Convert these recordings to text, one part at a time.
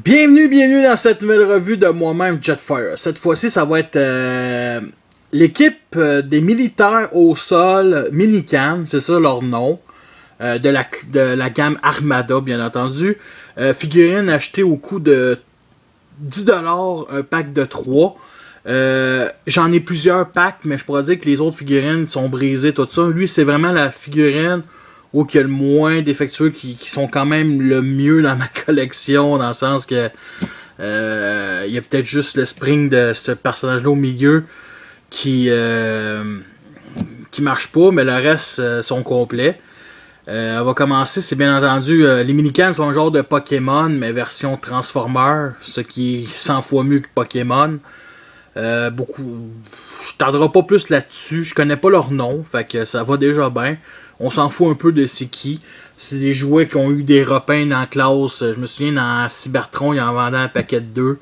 Bienvenue dans cette nouvelle revue de moi-même Jetfire. Cette fois-ci, ça va être l'équipe des militaires au sol Minican, c'est ça leur nom, de la gamme Armada, bien entendu. Figurines achetées au coût de 10$, un pack de 3. J'en ai plusieurs packs, mais je pourrais dire que les autres figurines sont brisées, tout ça. Lui, c'est vraiment la figurine ou qui a le moins défectueux, qui sont quand même le mieux dans ma collection, dans le sens que il y a peut-être juste le spring de ce personnage-là au milieu qui marche pas, mais le reste sont complets. On va commencer, c'est bien entendu, les Minicans sont un genre de Pokémon, mais version Transformer, ce qui est 100 fois mieux que Pokémon. Je tarderai pas plus là-dessus, je connais pas leur nom, fait que ça va déjà bien. On s'en fout un peu de c'est qui. C'est des jouets qui ont eu des repins dans la classe. Je me souviens, dans Cybertron, ils en vendaient un paquet de 2.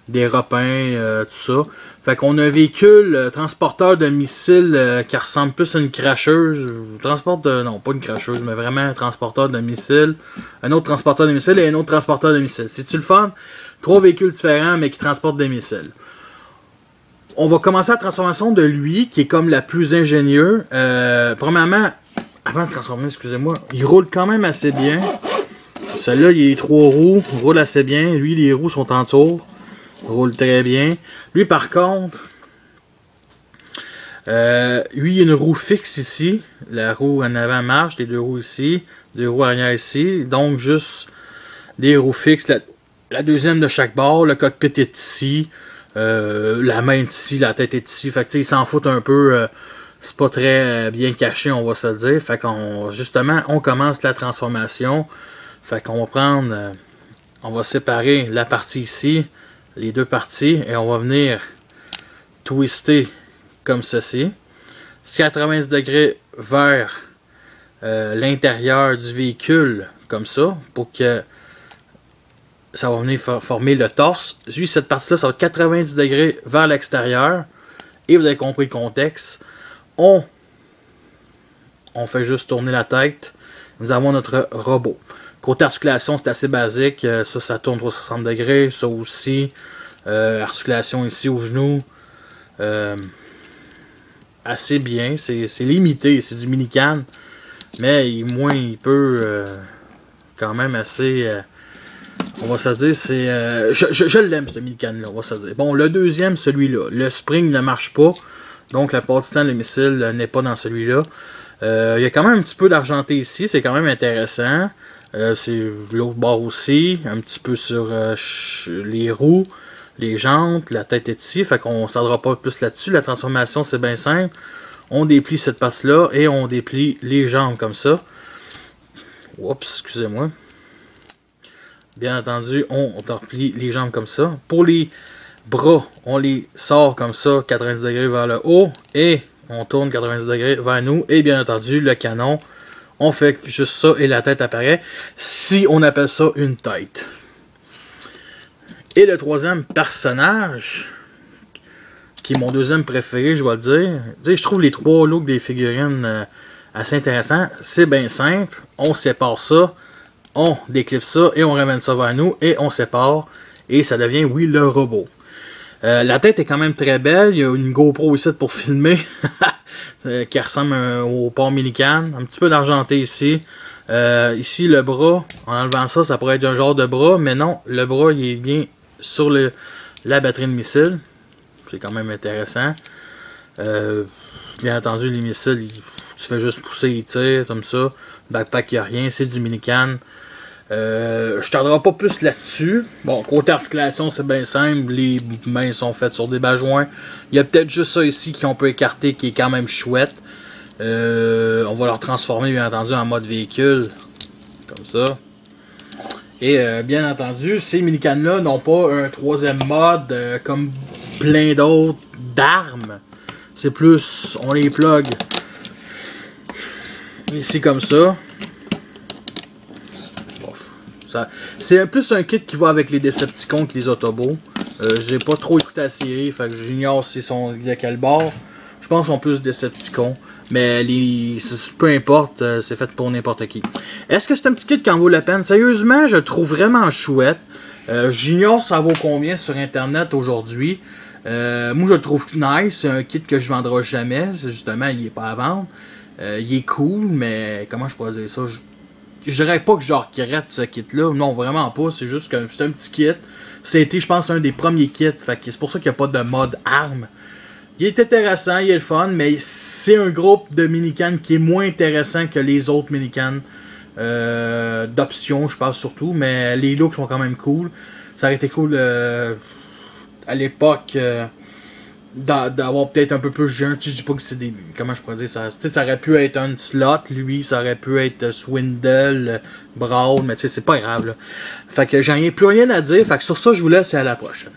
Des repins, tout ça. Fait qu'on a un véhicule transporteur de missiles qui ressemble plus à une cracheuse. Non, pas une cracheuse, mais vraiment un transporteur de missiles. Un autre transporteur de missiles et un autre transporteur de missiles. C'est-tu le fun? 3 véhicules différents, mais qui transportent des missiles. On va commencer la transformation de lui, qui est comme la plus ingénieuse. Premièrement, avant de transformer, excusez-moi, il roule quand même assez bien. Celui-là, il est 3 roues, il roule assez bien. Lui, les roues sont en tour, il roule très bien. Lui, par contre, lui, il y a une roue fixe ici. La roue en avant marche, les 2 roues ici, 2 roues arrière ici. Donc, juste des roues fixes. La deuxième de chaque bord, le cockpit est ici. La main est ici, la tête est ici. Fait que, il s'en fout un peu. C'est pas très bien caché, on va se le dire. Fait qu'on, justement, on commence la transformation. Fait qu'on va prendre, on va séparer la partie ici, les deux parties, et on va venir twister comme ceci. 90 degrés vers l'intérieur du véhicule, comme ça, pour que ça va venir former le torse. Lui, cette partie-là, ça va être 90 degrés vers l'extérieur. Et vous avez compris le contexte. On fait juste tourner la tête. Nous avons notre robot. Côté articulation, c'est assez basique. Ça tourne 360 degrés. Ça aussi. Articulation ici au genou. Assez bien. C'est limité. C'est du Minican. Mais il peut quand même assez... on va se dire, c'est... je l'aime, ce Minican-là. On va se dire. Bon, le deuxième, celui-là. Le spring ne marche pas. Donc, la plupart du temps, le missile n'est pas dans celui-là. Il y a quand même un petit peu d'argenté ici. C'est quand même intéressant. C'est l'autre bord aussi. Un petit peu sur les roues, les jantes. La tête est ici. Fait qu'on ne s'attardera pas plus là-dessus. La transformation, c'est bien simple. On déplie cette partie-là et on déplie les jambes comme ça. Oups, excusez-moi. Bien entendu, on replie les jambes comme ça. Pour les bras, on les sort comme ça, 90 degrés vers le haut, et on tourne 90 degrés vers nous, et bien entendu, le canon, on fait juste ça, et la tête apparaît, si on appelle ça une tête. Et le troisième personnage, qui est mon deuxième préféré, je vais le dire, je trouve les 3 looks des figurines assez intéressants, c'est bien simple, on sépare ça, on déclipse ça, et on ramène ça vers nous, et on sépare, et ça devient, oui, le robot. La tête est quand même très belle. Il y a une GoPro ici pour filmer. Qui ressemble au port Minican. Un petit peu d'argenté ici. Ici, le bras. En enlevant ça, ça pourrait être un genre de bras. Mais non, le bras, il est bien sur la batterie de missile. C'est quand même intéressant. Bien entendu, les missiles, tu fais juste pousser, ils tirent comme ça. Backpack, il n'y a rien. C'est du Minican. Je tarderai pas plus là-dessus. Bon, côté articulation, c'est bien simple. Les mains sont faites sur des bas-joints. Il y a peut-être juste ça ici qu'on peut écarter qui est quand même chouette. On va leur transformer, bien entendu, en mode véhicule. Comme ça. Et bien entendu, ces Minicans-là n'ont pas un troisième mode comme plein d'autres d'armes. C'est plus, on les plug ici comme ça. C'est plus un kit qui va avec les Decepticons que les Autobots. J'ai pas trop écouté la série, fait que j'ignore s'ils sont de quel bord. Je pense qu'ils sont plus Decepticons. Mais peu importe, c'est fait pour n'importe qui. Est-ce que c'est un petit kit qui en vaut la peine? Sérieusement, je le trouve vraiment chouette. J'ignore ça vaut combien sur internet aujourd'hui. Moi je le trouve nice, c'est un kit que je vendrai jamais, justement il est pas à vendre. Il est cool, mais comment je pourrais dire ça? Je dirais pas que je regrette ce kit-là, non vraiment pas, c'est juste que c'est un petit kit. C'était je pense un des premiers kits, fait que c'est pour ça qu'il n'y a pas de mode arme. Il est intéressant, il est le fun, mais c'est un groupe de minican qui est moins intéressant que les autres minicans d'options, je pense surtout, mais les looks sont quand même cool. Ça aurait été cool à l'époque d'avoir peut-être un peu plus jeune. Je dis pas que c'est des. Comment je pourrais dire ça? Ça aurait pu être un slot, lui, ça aurait pu être Swindle, Brawl, mais c'est pas grave. Là. Fait que j'en ai plus rien à dire. Fait que sur ça, je vous laisse et à la prochaine.